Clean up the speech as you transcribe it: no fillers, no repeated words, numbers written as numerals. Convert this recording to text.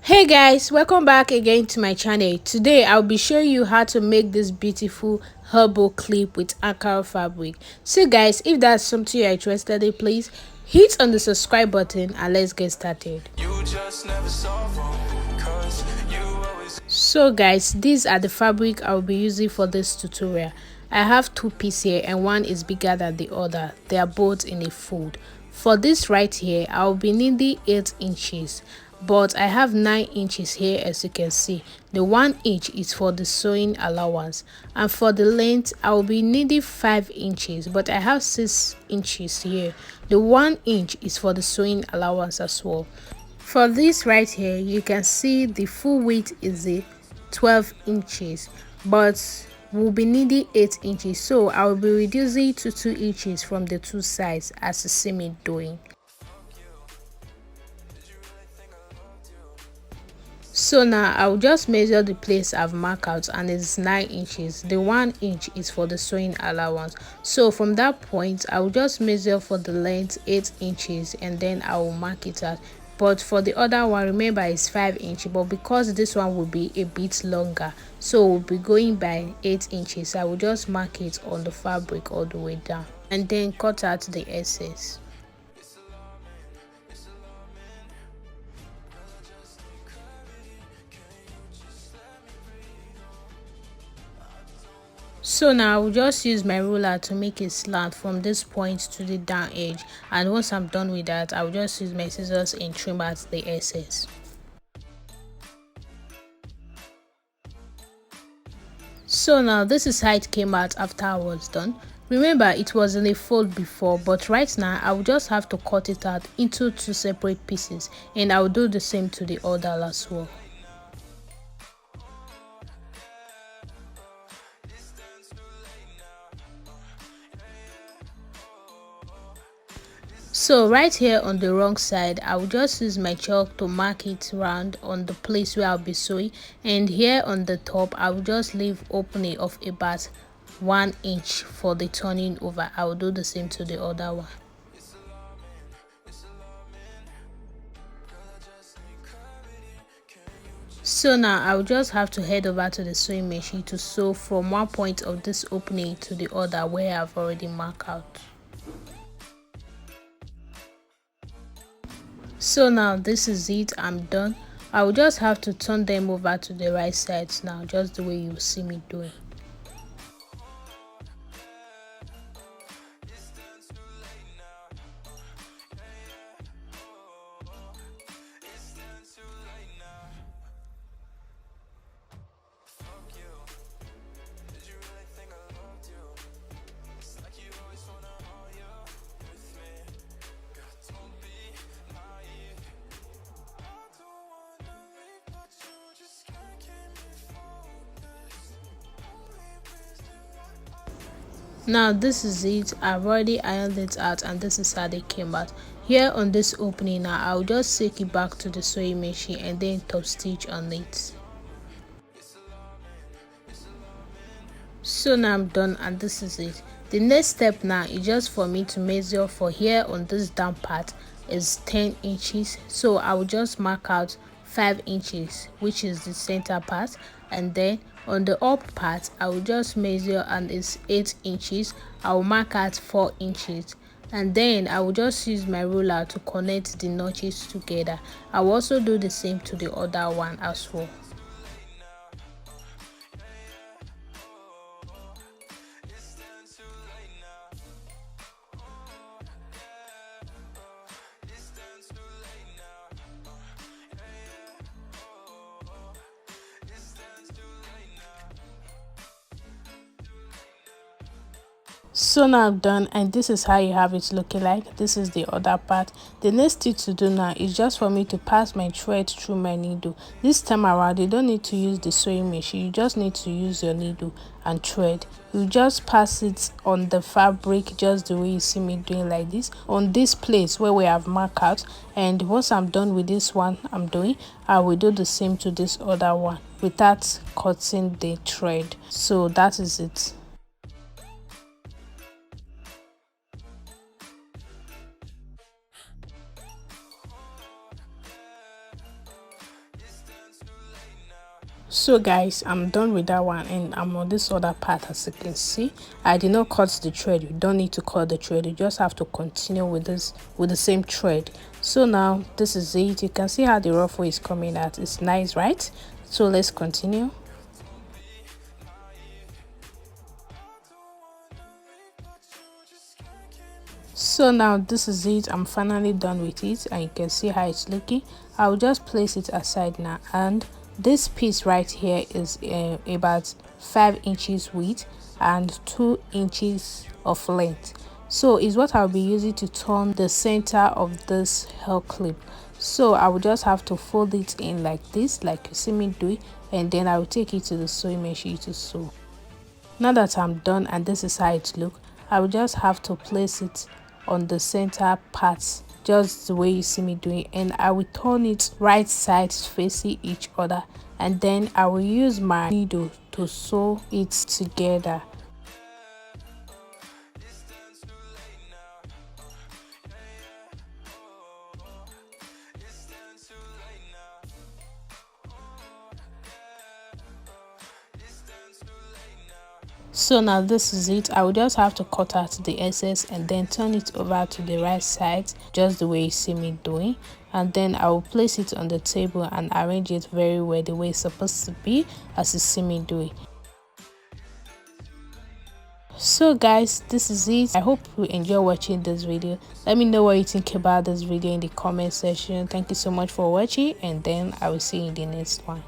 Hey guys, welcome back again to my channel. Today I'll be showing you how to make this beautiful herbal clip with Ankara fabric. So guys, if that's something you're interested in, please hit on the subscribe button and let's get started. So guys, these are the fabric I'll be using for this tutorial. I have two pieces here and one is bigger than the other. They are both in a fold. For this right here, I'll be needing 8 inches, but I have 9 inches here. As you can see, the 1 inch is for the sewing allowance, and for the length I'll be needing 5 inches, but I have 6 inches here. The 1 inch is for the sewing allowance as well. For this right here, you can see the full width is a 12 inches, but we'll be needing 8 inches, so I will be reducing to 2 inches from the two sides as you see me doing. So now I'll just measure the place I've marked out, and it's 9 inches. The 1 inch is for the sewing allowance. So from that point, I'll just measure for the length 8 inches and then I will mark it out. But for the other one, remember it's 5 inches, but because this one will be a bit longer, so we'll be going by 8 inches. I will just mark it on the fabric all the way down and then cut out the excess. So now I will just use my ruler to make a slant from this point to the down edge, and once I'm done with that, I will just use my scissors and trim out the excess. So now this is how it came out after I was done. Remember, it was in a fold before, but right now I will just have to cut it out into two separate pieces, and I will do the same to the other as well. So right here on the wrong side, I will just use my chalk to mark it round on the place where I'll be sewing, and here on the top I will just leave opening of about 1 inch for the turning over. I will do the same to the other one. So now I will just have to head over to the sewing machine to sew from one point of this opening to the other where I've already marked out. So now this is it, I'm done. I will just have to turn them over to the right sides now, just the way you see me doing. Now this is it, I've already ironed it out, and this is how they came out. Here on this opening now, I'll just take it back to the sewing machine and then top stitch on it. So now I'm done, and this is it. The next step now is just for me to measure for here on this down part is 10 inches, so I will just mark out 5 inches, which is the center part, and then on the up part I will just measure and it's 8 inches. I will mark out 4 inches, and then I will just use my ruler to connect the notches together. I will also do the same to the other one as well. So now I'm done, and this is how you have it looking like. This is the other part. The next thing to do now is just for me to pass my thread through my needle. This time around you don't need to use the sewing machine, you just need to use your needle and thread. You just pass it on the fabric just the way you see me doing, like this, on this place where we have marked out. And once I'm done with this one I'm doing, I will do the same to this other one without cutting the thread. So that is it. So guys, I'm done with that one and I'm on this other part. As you can see, I did not cut the thread. You don't need to cut the thread, you just have to continue with this with the same thread. So now this is it. You can see how the ruffle is coming out. It's nice, right? So let's continue. So now this is it. I'm finally done with it and you can see how it's looking. I'll just place it aside now, and this piece right here is about 5 inches width and 2 inches of length. So is what I'll be using to turn the center of this hair clip. So I will just have to fold it in like this, like you see me do it, and then I will take it to the sewing machine to sew. Now that I'm done and this is how it looks, I will just have to place it on the center part just the way you see me doing, and I will turn it right sides facing each other, and then I will use my needle to sew it together. So now this is it. I will just have to cut out the excess and then turn it over to the right side just the way you see me doing, and then I will place it on the table and arrange it very well the way it's supposed to be as you see me doing. So guys, this is it. I hope you enjoy watching this video. Let me know what you think about this video in the comment section. Thank you so much for watching, and then I will see you in the next one.